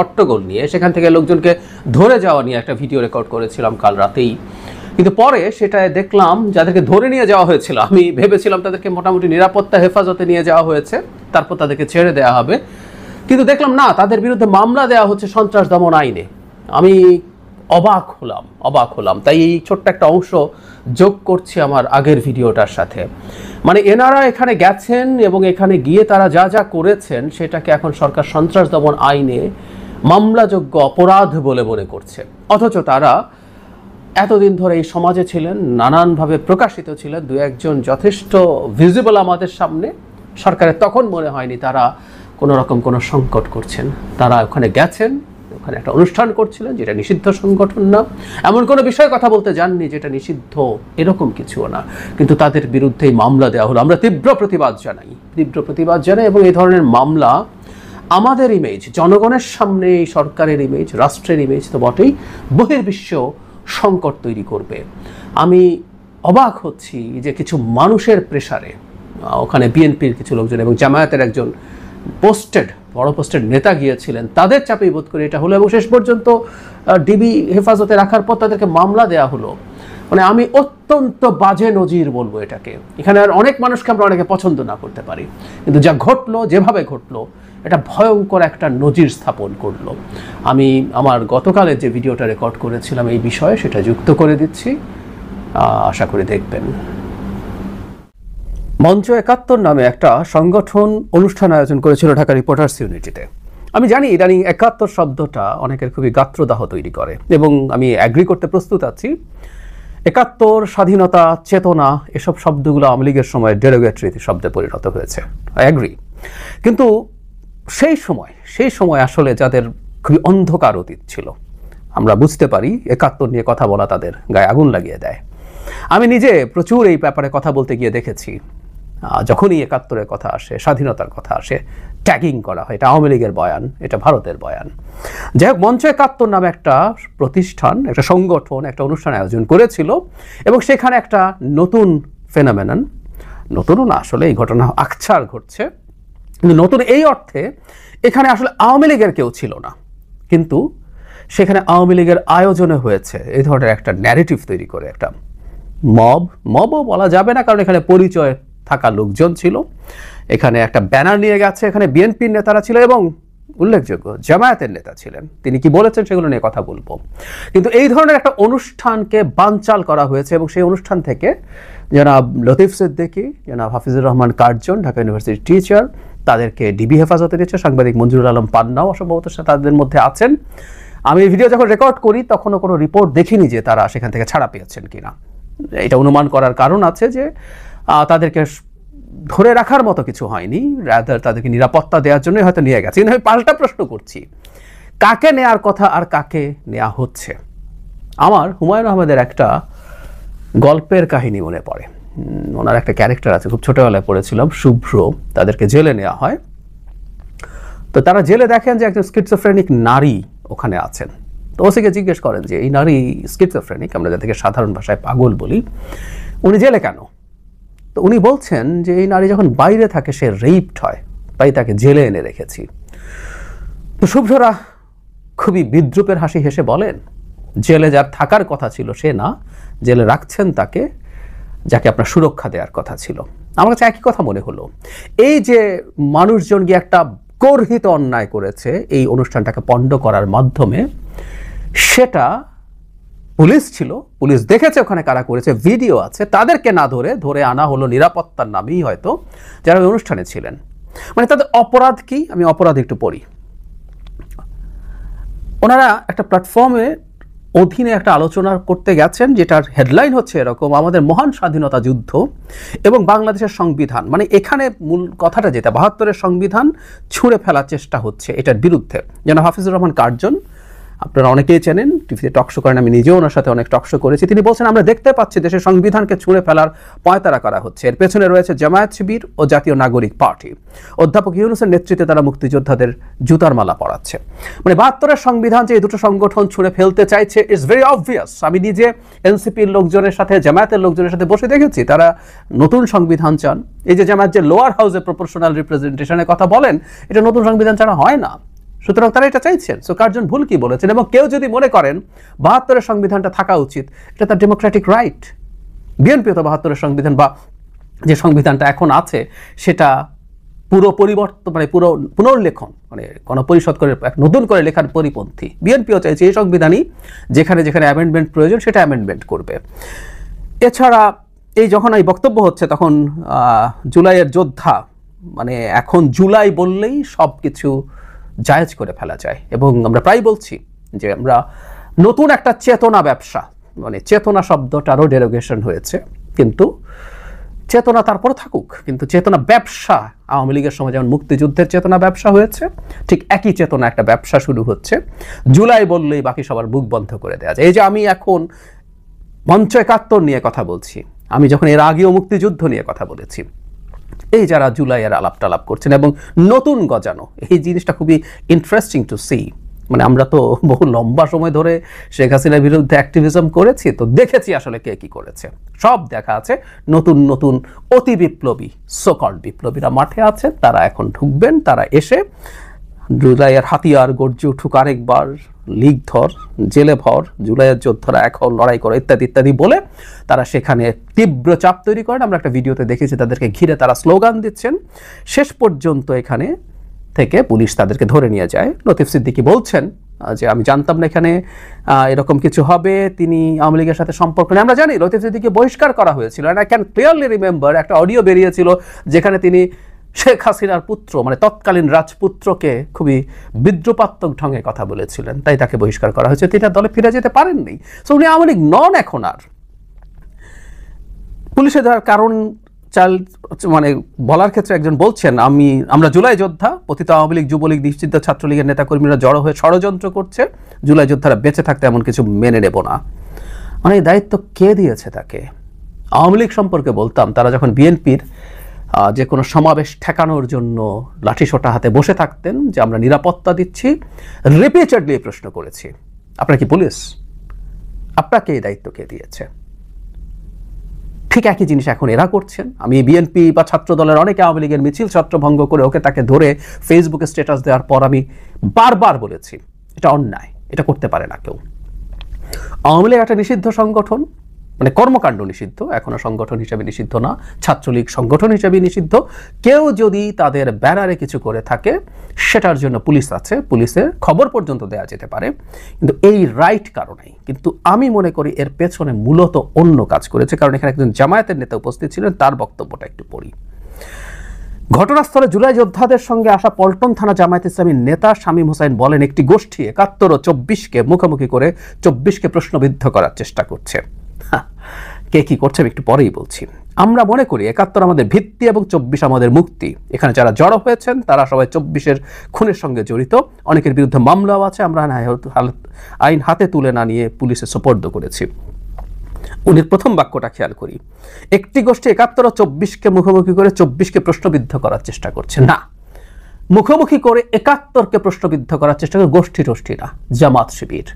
হট্টগোল নিয়ে, সেখান থেকে লোকজনকে ধরে যাওয়া নিয়ে একটা ভিডিও রেকর্ড করেছিলাম কাল রাতেই। কিন্তু পরে সেটা দেখলাম যাদেরকে ধরে নিয়ে যাওয়া হয়েছিল, আমি ভেবেছিলাম তাদেরকে মোটামুটি নিরাপত্তা হেফাজতে নিয়ে যাওয়া হয়েছে, তারপর তাদেরকে ছেড়ে দেওয়া হবে, কিন্তু দেখলাম না, তাদের বিরুদ্ধে মামলা দেওয়া হচ্ছে সন্ত্রাস দমন আইনে। আমি অবাক হলাম। তাই এই ছোট্ট একটা অংশ যোগ করছি আমার আগের ভিডিওটার সাথে। মানে এনারা এখানে গেছেন এবং এখানে গিয়ে তারা যা যা করেছেন সেটাকে এখন সরকার সন্ত্রাস দমন আইনে মামলাযোগ্য অপরাধ বলে মনে করছে, অথচ তারা এতদিন ধরে এই সমাজে ছিলেন, নানানভাবে প্রকাশিত ছিলেন, দু একজন যথেষ্ট ভিজিবল আমাদের সামনে। সরকারের তখন মনে হয়নি তারা কোনো রকম কোনো সংকট করছেন। তারা ওখানে গেছেন, ওখানে একটা অনুষ্ঠান করছিলেন যেটা নিষিদ্ধ সংগঠন না, এমন কোনো বিষয়ে কথা বলতে যাননি যেটা নিষিদ্ধ, এরকম কিছুও না, কিন্তু তাদের বিরুদ্ধেই মামলা দেওয়া হলো। আমরা তীব্র প্রতিবাদ জানাই এবং এই ধরনের মামলা আমাদের ইমেজ, জনগণের সামনে এই সরকারের ইমেজ, রাষ্ট্রের ইমেজ তো বটেই, বহির্বিশ্ব সংকট তৈরি করবে। আমি অবাক হচ্ছি যে কিছু মানুষের প্রেসারে ওখানে বিএনপির কিছু লোকজন এবং জামায়াতের একজন বড় পোস্টেড নেতা গিয়েছিলেন, তাদের চাপেই বোধ করে এটা হলো, এবং শেষ পর্যন্ত ডিবি হেফাজতে রাখার পর তাদেরকে মামলা দেওয়া হলো। মানে আমি অত্যন্ত বাজে নজির বলবো এটাকে। এখানে আর অনেক মানুষকে আমরা অনেকে পছন্দ না করতে পারি, কিন্তু যা ঘটলো, যেভাবে ঘটলো, এটা ভয়ঙ্কর একটা নজির স্থাপন করলো। আমি আমার গতকালের যে ভিডিওটা রেকর্ড করেছিলাম এই বিষয়ে সেটা যুক্ত করে দিচ্ছি, আশা করি দেখবেন। মঞ্চ ৭১ নামে একটা সংগঠন অনুষ্ঠান আয়োজন করেছিল ঢাকা রিপোর্টার্স ইউনিটিতে। আমি জানি ইদানিং ৭১ শব্দটা অনেকের খুবই গাত্রদাহ তৈরি করে, এবং আমি অ্যাগ্রি করতে প্রস্তুত আছি। ৭১, স্বাধীনতা, চেতনা, এসব শব্দগুলো আওয়ামী লীগের সময় ডেরোগেটরি শব্দে পরিণত হয়েছে, আই অ্যাগ্রি। কিন্তু সেই সময় আসলে যাদের খুবই অন্ধকার অতীত ছিল, আমরা বুঝতে পারি ৭১ নিয়ে কথা বলা তাদের গায়ে আগুন লাগিয়ে দেয়। আমি নিজে প্রচুর এই ব্যাপারে কথা বলতে গিয়ে দেখেছি, যখনই ৭১-এর কথা আসে, স্বাধীনতার কথা আসে, ট্যাগিং করা হয়, এটা আওয়ামী লীগের বয়ান, এটা ভারতের বয়ান। যাই হোক, মঞ্চ ৭১ নামে একটা প্রতিষ্ঠান, একটা সংগঠন একটা অনুষ্ঠান আয়োজন করেছিল, এবং সেখানে একটা নতুন ফেনোমেনন, নতুনও না আসলে, এই ঘটনা আকছার ঘটছে, কিন্তু নতুন এই অর্থে এখানে আসলে আওয়ামী লীগের কেউ ছিল না, কিন্তু সেখানে আওয়ামী লীগের আয়োজনে হয়েছে এই ধরনের একটা ন্যারেটিভ তৈরি করে, একটা মবও বলা যাবে না, কারণ এখানে পরিচয় থাকা লোকজন ছিল, এখানে একটা ব্যানার নিয়ে গেছে, এখানে বিএনপির নেতারা ছিল এবং উল্লেখযোগ্য জামায়াতের নেতা ছিলেন। তিনি কি বলেছেন সেগুলো নিয়ে কথা বলবো, কিন্তু এই ধরনের একটা অনুষ্ঠানকে বানচাল করা হয়েছে, এবং সেই অনুষ্ঠান থেকে জনাব লতিফ সিদ্দিকী, জনাব হাফিজুর রহমান কার্জন, ঢাকা ইউনিভার্সিটির টিচার, তাদেরকে ডিবি হেফাজতে নিয়েছে, সাংবাদিক মঞ্জুরুল আলম পান্নাও সম্ভবত তাদের মধ্যে আছেন। আমি এই ভিডিও যখন রেকর্ড করি তখনও কোনো রিপোর্ট দেখিনি যে তারা সেখান থেকে ছাড়া পেয়েছেন কিনা। এটা অনুমান করার কারণ আছে যে তাদেরকে ধরে রাখার মতো কিছু হয়নি, রাদার তাদেরকে নিরাপত্তা দেওয়ার জন্যই হয়তো নিয়ে গেছে। কিন্তু আমি পাল্টা প্রশ্ন করছি, কাকে নেয়ার কথা আর কাকে নেওয়া হচ্ছে? আমার হুমায়ুন আহমেদের একটা গল্পের কাহিনী মনে পড়ে। ওনার একটা ক্যারেক্টার আছে, খুব ছোটবেলায় পড়েছিলাম, শুভ্র। তাদেরকে জেলে নেওয়া হয়, তো তারা জেলে দেখেন যে একজন স্কিজোফ্রেনিক নারী ওখানে আছেন। তো ওসিকে জিজ্ঞেস করেন যে এই নারী স্কিজোফ্রেনিক, আমরা যাদেরকে সাধারণ ভাষায় পাগল বলি, উনি জেলে কেন? তো উনি বলছেন যে এই নারী যখন বাইরে থাকে সে রেইপড হয়, তাই তাকে জেলে এনে রেখেছি। তো শুভ্ররা খুবই বিদ্রুপের হাসি হেসে বলেন, জেলে যার থাকার কথা ছিল সে না, জেলে রাখছেন তাকে যাকে আপনার সুরক্ষা দেওয়ার কথা ছিল। আমার কাছে একই কথা মনে হলো। এই যে মানুষজন গিয়ে একটা গর্হিত অন্যায় করেছে এই অনুষ্ঠানটাকে পণ্ড করার মাধ্যমে, সেটা পুলিশ ছিল, পুলিশ দেখেছে ওখানে কারা করেছে, ভিডিও আছে, তাদেরকে না ধরে আনা হলো নিরাপত্তার নামেই হয়তো, যারা ওই অনুষ্ঠানে ছিলেন। মানে তাদের অপরাধ কি? আমি অপরাধ একটু পড়ি। ওনারা একটা প্ল্যাটফর্মে অধীনে একটা আলোচনা করতে গেছেন, যেটার হেডলাইন হচ্ছে এরকম, আমাদের মহান স্বাধীনতা যুদ্ধ এবং বাংলাদেশের সংবিধান। মানে এখানে মূল কথাটা যেটা, ৭২-এর সংবিধান ছুঁড়ে ফেলার চেষ্টা হচ্ছে, এটার বিরুদ্ধে। যেন হাফিজুর রহমান কার্জন, আপনারা অনেকেই চেনেন, টিভিতে টকশো করেন, আমি নিজেও ওনার সাথে অনেক টকশো করেছি। তিনি বলছেন, আমরা দেখতে পাচ্ছি দেশের সংবিধানকে ছুঁড়ে ফেলার পয়তারা করা হচ্ছে। এর পেছনে রয়েছে জামায়াত শিবির ও জাতীয় নাগরিক পার্টি। অধ্যাপক ইউনূসের নেতৃত্বে তারা মুক্তিযোদ্ধাদের জুতার মালা পরাচ্ছে। মানে ৭২-এর সংবিধান যে এই দুটো সংগঠন ছুঁড়ে ফেলতে চাইছে, ইটস ভেরি অবভিয়াস। আমি নিজে এনসিপির লোকজনের সাথে, জামায়াতের লোকজনের সাথে বসে দেখেছি, তারা নতুন সংবিধান চান। এই যে জামায়াত যে লোয়ার হাউসে প্রপোর্শনাল রিপ্রেজেন্টেশনের কথা বলেন, এটা নতুন সংবিধান ছাড়া হয় না। সুতরাং তারা এটা চাইছেন। সো কার্জন ভুল কি বলেছেন? এবং কেউ যদি মনে করেন ৭২-এর সংবিধানটা থাকা উচিত, এটা তার ডেমোক্রেটিক রাইট। বিএনপিও তো ৭২-এর সংবিধান বা যে সংবিধানটা এখন আছে সেটা পুরো পরিবর্তন, মানে পুরো পুনর্লেখন, মানে গণপরিষদ করে নতুন করে লেখার পরিপন্থী। বিএনপিও চাইছে এই সংবিধানই যেখানে যেখানে অ্যামেন্ডমেন্ট প্রয়োজন সেটা অ্যামেন্ডমেন্ট করবে। এছাড়া এই যখন এই বক্তব্য হচ্ছে তখন জুলাইয়ের যোদ্ধা, মানে এখন জুলাই বললেই সব কিছু জায়েজ করে ফেলা যায়। এবং আমরা প্রায় বলছি যে আমরা নতুন একটা চেতনা ব্যবসা, মানে চেতনা শব্দটারও ডেরোগেশন হয়েছে, কিন্তু চেতনা তারপর থাকুক, কিন্তু চেতনা ব্যবসা আওয়ামী লীগের সময় যেমন মুক্তিযুদ্ধের চেতনা ব্যবসা হয়েছে, ঠিক একই চেতনা একটা ব্যবসা শুরু হচ্ছে। জুলাই বললেই বাকি সবার বুক বন্ধ করে দেওয়া যায়। এই যে আমি এখন মঞ্চ ৭১ নিয়ে কথা বলছি, আমি যখন এর আগেও মুক্তিযুদ্ধ নিয়ে কথা বলেছি, এই যারা জুলাইয়ের আলাপ টালাপ করছেন এবং নতুন গজানো, এই জিনিসটা খুবই ইন্টারেস্টিং টু সি। মানে আমরা তো বহু লম্বা সময় ধরে শেখ হাসিনার বিরুদ্ধে অ্যাক্টিভিজম করেছি, তো দেখেছি আসলে কে কি করেছে, সব দেখা আছে। নতুন নতুন অতি বিপ্লবী সোকল্ড বিপ্লবীরা মাঠে আছেন, তারা এখন ঢুকবেন। তারা এসে জুলাইয়ের হাতিয়ার গর্জে উঠুক আরেকবার, লীগ ধর, জেলে ভর, জুলাইয়ের যোদ্ধারা এখন লড়াই করে, ইত্যাদি ইত্যাদি বলে তারা সেখানে তীব্র চাপ তৈরি করেন। আমরা একটা ভিডিওতে দেখেছি তাদেরকে ঘিরে তারা স্লোগান দিচ্ছেন। শেষ পর্যন্ত এখানে থেকে পুলিশ তাদেরকে ধরে নিয়ে যায়। লতিফ সিদ্দিকী বলছেন যে আমি জানতাম না এখানে এরকম কিছু হবে, তিনি আওয়ামী লীগের সাথে সম্পর্ক নেই। আমরা জানি লতিফ সিদ্দিকী বহিষ্কার করা হয়েছিল। And I can clearly remember একটা অডিও বেরিয়েছিল যেখানে তিনি শেখ হাসিনার পুত্র, মানে তৎকালীন রাজপুত্রকে খুবই বিদ্রুপাত্মক ঢঙে কথা বলেছিলেন, তাই তাকে বহিষ্কার করা হয়েছে। তিনি দলে ফিরে যেতে পারেননি। সো উনি আওয়ামী লীগ নন এখন আর। পুলিশে ধরার কারণ মানে বলার ক্ষেত্রে একজন বলছেন আমরা জুলাই যোদ্ধা, পতিত আওয়ামী লীগ, যুবলীগ, নিষিদ্ধ ছাত্রলীগের নেতাকর্মীরা জড়ো হয়ে ষড়যন্ত্র করছে, জুলাই যোদ্ধারা বেঁচে থাকতে এমন কিছু মেনে নেব না। মানে এই দায়িত্ব কে দিয়েছে তাকে? আওয়ামী লীগ সম্পর্কে বলতাম, তারা যখন বিএনপির যে কোনো সমাবেশ ঠেকানোর জন্য লাঠিসোঁটা হাতে বসে থাকতেন যে আমরা নিরাপত্তা দিচ্ছি, রিপিটেডলি প্রশ্ন করেছি, আপনারা কি পুলিশ? আপনাকে এই দায়িত্ব কে দিয়েছে? ঠিক একই জিনিস এখন এরা করছেন। আমি বিএনপি বা ছাত্র দলের অনেকে আওয়ামী লীগের মিছিল ছত্রভঙ্গ করে তাকে ধরে ফেসবুকে স্ট্যাটাস দেওয়ার পর আমি বারবার বলেছি এটা অন্যায়, এটা করতে পারে না কেউ। আওয়ামী লীগ একটা নিষিদ্ধ সংগঠন, মানে কর্মকাণ্ড নিষিদ্ধ, এখনো সংগঠন হিসেবে নিষিদ্ধ না, ছাত্রলীগ সংগঠন হিসেবে নিষিদ্ধ। কেউ যদি তাদের ব্যানারে কিছু করে থাকে সেটার জন্য পুলিশ আছে, পুলিশের খবর পর্যন্ত দেওয়া যেতে পারে, কিন্তু এই রাইট কারণেই। কিন্তু আমি মনে করি এর পেছনে মূলত অন্য কাজ করেছে, কারণ এখানে একজন জামায়াতের নেতা উপস্থিত ছিলেন, তার বক্তব্যটা একটু পড়ি। ঘটনাস্থলে জুলাই যোদ্ধাদের সঙ্গে আসা পল্টন থানা জামায়াত ইসলামীর নেতা শামীম হোসেন বলেন, একটি গোষ্ঠী ৭১ ও ২৪কে মুখোমুখি করে ২৪কে প্রশ্নবিদ্ধ করার চেষ্টা করছে। কে কি করছে আমি একটু পরেই বলছি। আমরা মনে করি ৭১ আমাদের ভিত্তি এবং ২৪ আমাদের মুক্তি। এখানে যারা জড়ো হয়েছেন তারা সবাই ২৪-এর খুনের সঙ্গে জড়িত, অনেকের বিরুদ্ধে মামলাও আছে। আমরা আইন হাতে তুলে না নিয়ে পুলিশে সোপর্দ করেছি। উনি প্রথম বাক্যটা খেয়াল করি, একটি গোষ্ঠী ৭১ ও ২৪কে মুখোমুখি করে ২৪কে প্রশ্নবিদ্ধ করার চেষ্টা করছে। না, মুখোমুখি করে ৭১কে প্রশ্নবিদ্ধ করার চেষ্টা করে গোষ্ঠী টোষ্ঠী না, জামাত শিবির।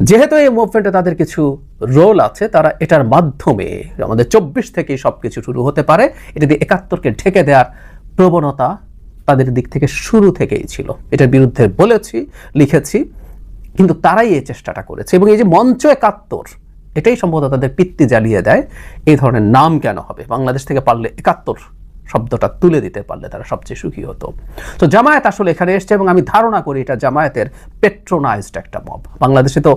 যেহেতু এই মুভমেন্টে তাদের কিছু রোল আছে, তারা এটার মাধ্যমে আমাদের ২৪ থেকেই সবকিছু শুরু হতে পারে, এটা দিয়ে ৭১কে ঢেকে দেওয়ার প্রবণতা তাদের দিক থেকে শুরু থেকেই ছিল। এটার বিরুদ্ধে বলেছি, লিখেছি, কিন্তু তারাই এই চেষ্টাটা করেছে। এবং এই যে মঞ্চ ৭১, এটাই সম্ভবত তাদের পিত্তি জ্বালিয়ে দেয়। এই ধরনের নাম কেন হবে? বাংলাদেশ থেকে পারলে ৭১ শব্দটা তুলে দিতে পারলে তারা সবচেয়ে সুখী হতো। তো জামায়াত আসলে এখানে এসছে এবং আমি ধারণা করি এটা জামায়াতের পেট্রোনাইজড একটা মব। বাংলাদেশে তো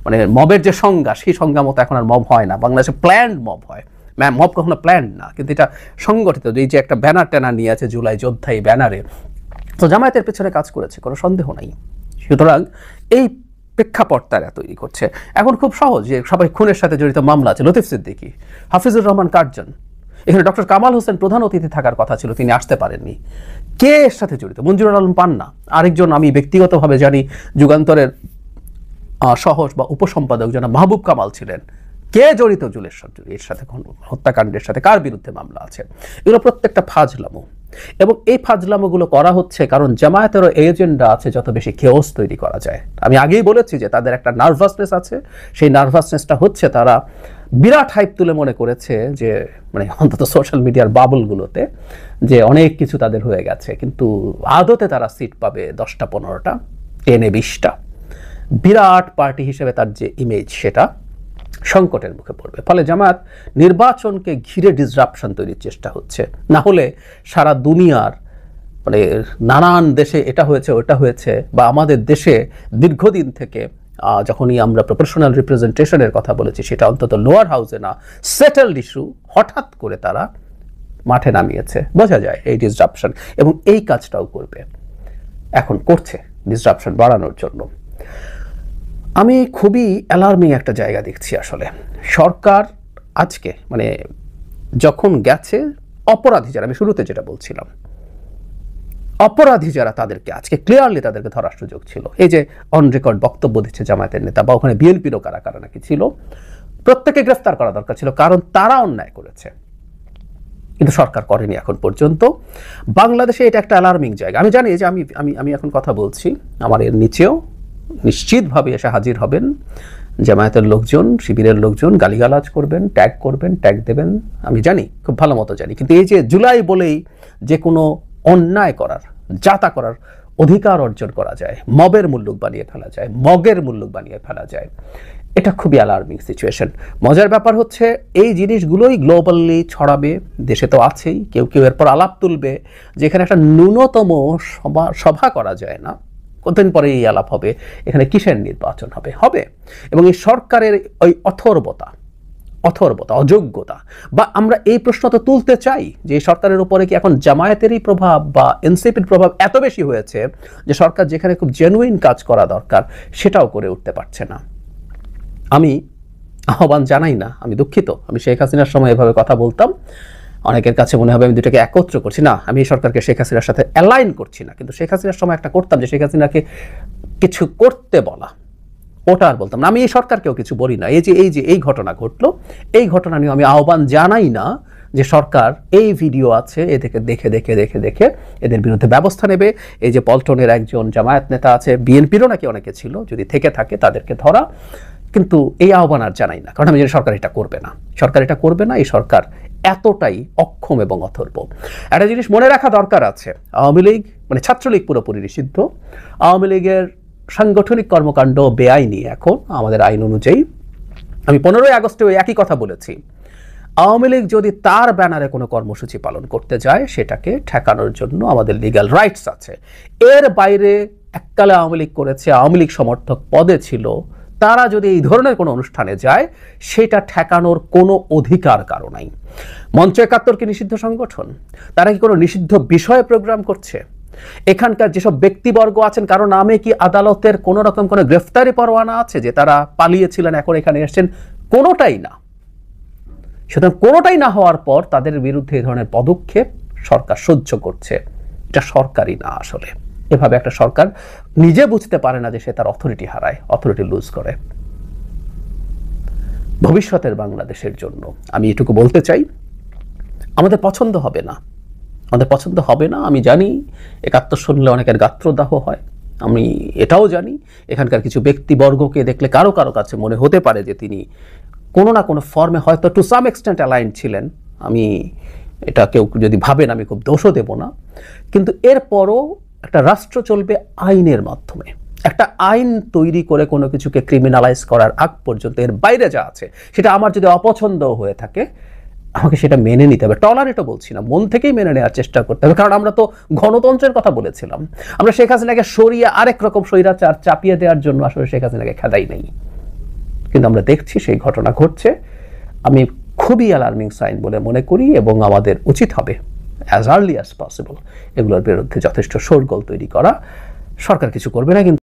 মানে মবের যে সংজ্ঞা, সেই সংজ্ঞা মতো এখন আর মব হয় না। বাংলাদেশে প্ল্যান্ড মব হয়, মব কখনো প্ল্যান্ড না, কিন্তু এটা সংগঠিত। এই যে একটা ব্যানার ট্যানার নিয়ে আছে জুলাই যোদ্ধা, এই ব্যানারে তো জামায়াতের পেছনে কাজ করেছে, কোনো সন্দেহ নাই। সুতরাং এই প্রেক্ষাপট তারা তৈরি করছে। এখন খুব সহজ যে সবাই খুনের সাথে জড়িত মামলা আছে, লতিফ সিদ্দিকী, হাফিজুর রহমান কার্জন, এখানে ডক্টর কামাল হোসেন প্রধান অতিথি থাকার কথা ছিল, তিনি আসতে পারেননি। কে এর সাথে জড়িত? মঞ্জুরুল আলম পান্না, আরেকজন আমি ব্যক্তিগতভাবে জানি যুগান্তরের সহ বা উপসম্পাদক যেন মাহবুব কামাল ছিলেন। কে জড়িত এর সাথে, হত্যাকাণ্ডের সাথে কার বিরুদ্ধে মামলা আছে? এগুলো প্রত্যেকটা ফাজলামো, এবং এই ফাজলামোগুলো করা হচ্ছে কারণ জামায়াতেরও এজেন্ডা আছে যত বেশি কেওস তৈরি করা যায়। আমি আগেই বলেছি যে তাদের একটা নার্ভাসনেস আছে, সেই নার্ভাসনেসটা হচ্ছে তারা বিরাট হাইপ তুলে মনে করেছে যে মানে অন্তত সোশ্যাল মিডিয়ার বাবলগুলোতে যে অনেক কিছু তাদের হয়ে গেছে, কিন্তু আদতে তারা সিট পাবে 10টা 15টা, টেনে 20টা, বিরাট পার্টি হিসেবে তার যে ইমেজ সেটা সংকটের মুখে পড়বে। ফলে জামায়াত নির্বাচনকে ঘিরে ডিসরাপশন তৈরির চেষ্টা হচ্ছে। না হলে সারা দুনিয়ার মানে নানান দেশে এটা হয়েছে ওটা হয়েছে, বা আমাদের দেশে দীর্ঘদিন থেকে যখনই আমরা প্রপোর্শনাল রিপ্রেজেন্টেশনের কথা বলেছি, সেটা অন্তত লোয়ার হাউসে না, সেটেলড ইস্যু, হঠাৎ করে তারা মাঠে নামিয়েছে। বোঝা যায় এই ডিসরাপশন, এবং এই কাজটাও করবে, এখন করছে ডিসরাপশন বাড়ানোর জন্য। আমি খুবই অ্যালার্মিং একটা জায়গা দেখছি আসলে। সরকার আজকে মানে যখন গেছে অপরাধী যারা, আমি শুরুতে যেটা বলছিলাম, অপরাধী যারা তাদেরকে আজকে ক্লিয়ারলি তাদেরকে ধরার সুযোগ ছিল। এই যে অন রেকর্ড বক্তব্য দিচ্ছে জামায়াতের নেতা, বা ওখানে বিএনপিরও কারা কারা নাকি ছিল, প্রত্যেকে গ্রেফতার করা দরকার ছিল, কারণ তারা অন্যায় করেছে, কিন্তু সরকার করেনি এখন পর্যন্ত। বাংলাদেশে এটা একটা অ্যালার্মিং জায়গা। আমি জানি যে আমি এখন কথা বলছি, আমার এর নিচেও নিশ্চিতভাবে এসে হাজির হবেন জামায়াতের লোকজন, শিবিরের লোকজন, গালিগালাজ করবেন, ট্যাগ দেবেন, আমি জানি, খুব ভালো মতো জানি। কিন্তু এই যে জুলাই বলেই যে কোনো অন্যায় করার, যাতা করার অধিকার অর্জন করা যায়, মবের মুল্লুক বানিয়ে ফেলা যায়, মগের মুল্লুক বানিয়ে ফেলা যায়, এটা খুবই অ্যালার্মিং সিচুয়েশন। মজার ব্যাপার হচ্ছে এই জিনিসগুলোই গ্লোবালি ছড়াবে, দেশে তো আছেই, কেউ কেউ এরপর আলাপ তুলবে, যেখানে একটা ন্যূনতম সভা করা যায় না, কতদিন পরে এই আলাপ হবে, এখানে কিসের নির্বাচন হবে। এবং এই সরকারের ওই অথর্বতা, অযোগ্যতা, বা আমরা এই প্রশ্ন তো তুলতে চাই যে এই সরকারের উপরে কি এখন জামায়াতেরই প্রভাব বা এনসিপির প্রভাব এত বেশি হয়েছে যে সরকার যেখানে খুব জেনুইন কাজ করা দরকার সেটাও করে উঠতে পারছে না। আমি আহ্বান জানাই না, আমি দুঃখিত, আমি শেখ হাসিনার সময় এভাবে কথা বলতাম, অনেকের কাছে মনে হবে আমি দুটাকে একত্র করছি, না, আমি এই সরকারকে শেখ হাসিনার সাথে অ্যালাইন করছি না, কিন্তু শেখ হাসিনার সময় একটা করতাম যে শেখ হাসিনাকে কিছু করতে বলা, ওটা আর বলতাম না। আমি এই সরকারকেও কিছু বলি না। এই ঘটনা ঘটলো, এই ঘটনা নিয়ে আমি আহ্বান জানাই না যে সরকার এই ভিডিও আছে, এদেরকে দেখে এদের বিরুদ্ধে ব্যবস্থা নেবে। এই যে পল্টনের একজন জামায়াত নেতা আছে, বিএনপিরও নাকি অনেকে ছিল, যদি থেকে থাকে তাদেরকে ধরা, কিন্তু এই আহ্বান আর জানাই না, কারণ আমি জানি সরকার এটা করবে না। এই সরকার এতটাই অক্ষম এবং অথর্ব। একটা জিনিস মনে রাখা দরকার আছে, আওয়ামী লীগ মানে ছাত্রলীগ পুরোপুরি নিষিদ্ধ, আওয়ামী লীগের সাংগঠনিক কর্মকাণ্ড বেআইনি এখন আমাদের আইন অনুযায়ী। আমি 15ই আগস্টে ওই একই কথা বলেছি, আওয়ামী লীগ যদি তার ব্যানারে কোনো কর্মসূচি পালন করতে যায় সেটাকে ঠেকানোর জন্য আমাদের লিগ্যাল রাইটস আছে। এর বাইরে এককালে আওয়ামী লীগ করেছে, আওয়ামী লীগ সমর্থক পদে ছিল, তারা যদি এই ধরনের কোনো অনুষ্ঠানে যায় সেটা ঠেকানোর কোনো অধিকার কারো নাই। মঞ্চ 71 কি নিষিদ্ধ সংগঠন? তারা কি কোনো নিষিদ্ধ বিষয়ে প্রোগ্রাম করছে? এখানকার যেসব ব্যক্তিবর্গ আছেন কারো নামে কি আদালতের কোনো রকম কোনো গ্রেফতারি পরোয়ানা আছে যে তারা পালিয়েছিলেন এখন এখানে এসেছেন? কোনোটাই না। সুতরাং কোনোটাই না হওয়ার পর তাদের বিরুদ্ধে এই ধরনের পদক্ষেপ সরকার সহ্য করছে, এটা সরকারই না আসলে। এভাবে একটা সরকার নিজে বুঝতে পারে না যে সে তার অথরিটি হারায়, অথরিটি লুজ করে। ভবিষ্যতের বাংলাদেশের জন্য আমি এটুকু বলতে চাই, আমাদের পছন্দ হবে না। আমি জানি 71 শুনলে অনেকের গাত্রদাহ হয়, আমি এটাও জানি এখানকার কিছু ব্যক্তিবর্গকে দেখলে কারো কাছে মনে হতে পারে যে তিনি কোনো না কোনো ফর্মে হয়তো টু সাম এক্সটেন্ট অ্যালাইন্ড ছিলেন। আমি এটা কেউ যদি ভাবেন আমি খুব দোষও দেব না, কিন্তু এরপরও একটা রাষ্ট্র চলবে আইনের মাধ্যমে। একটা আইন তৈরি করে কোনো কিছুকে ক্রিমিনালাইজ করার আগ পর্যন্ত এর বাইরে যা আছে সেটা আমার যদি অপছন্দ হয়ে থাকে আমাকে সেটা মেনে নিতে হবে। টলারেটও বলছি না, মন থেকেই মেনে নেওয়ার চেষ্টা করতে হবে। কারণ আমরা তো গণতন্ত্রের কথা বলেছিলাম, আমরা শেখ হাসিনাকে সরিয়ে আরেক রকম স্বৈরাচার চাপিয়ে দেওয়ার জন্য আসলে শেখ হাসিনাকে খেদাই নেই। কিন্তু আমরা দেখছি সেই ঘটনা ঘটছে। আমি খুবই অ্যালার্মিং সাইন বলে মনে করি, এবং আমাদের উচিত হবে অ্যাজ আর্লি অ্যাজ পসিবল এগুলোর বিরুদ্ধে যথেষ্ট শোরগোল তৈরি করা। সরকার কিছু করবে না, কিন্তু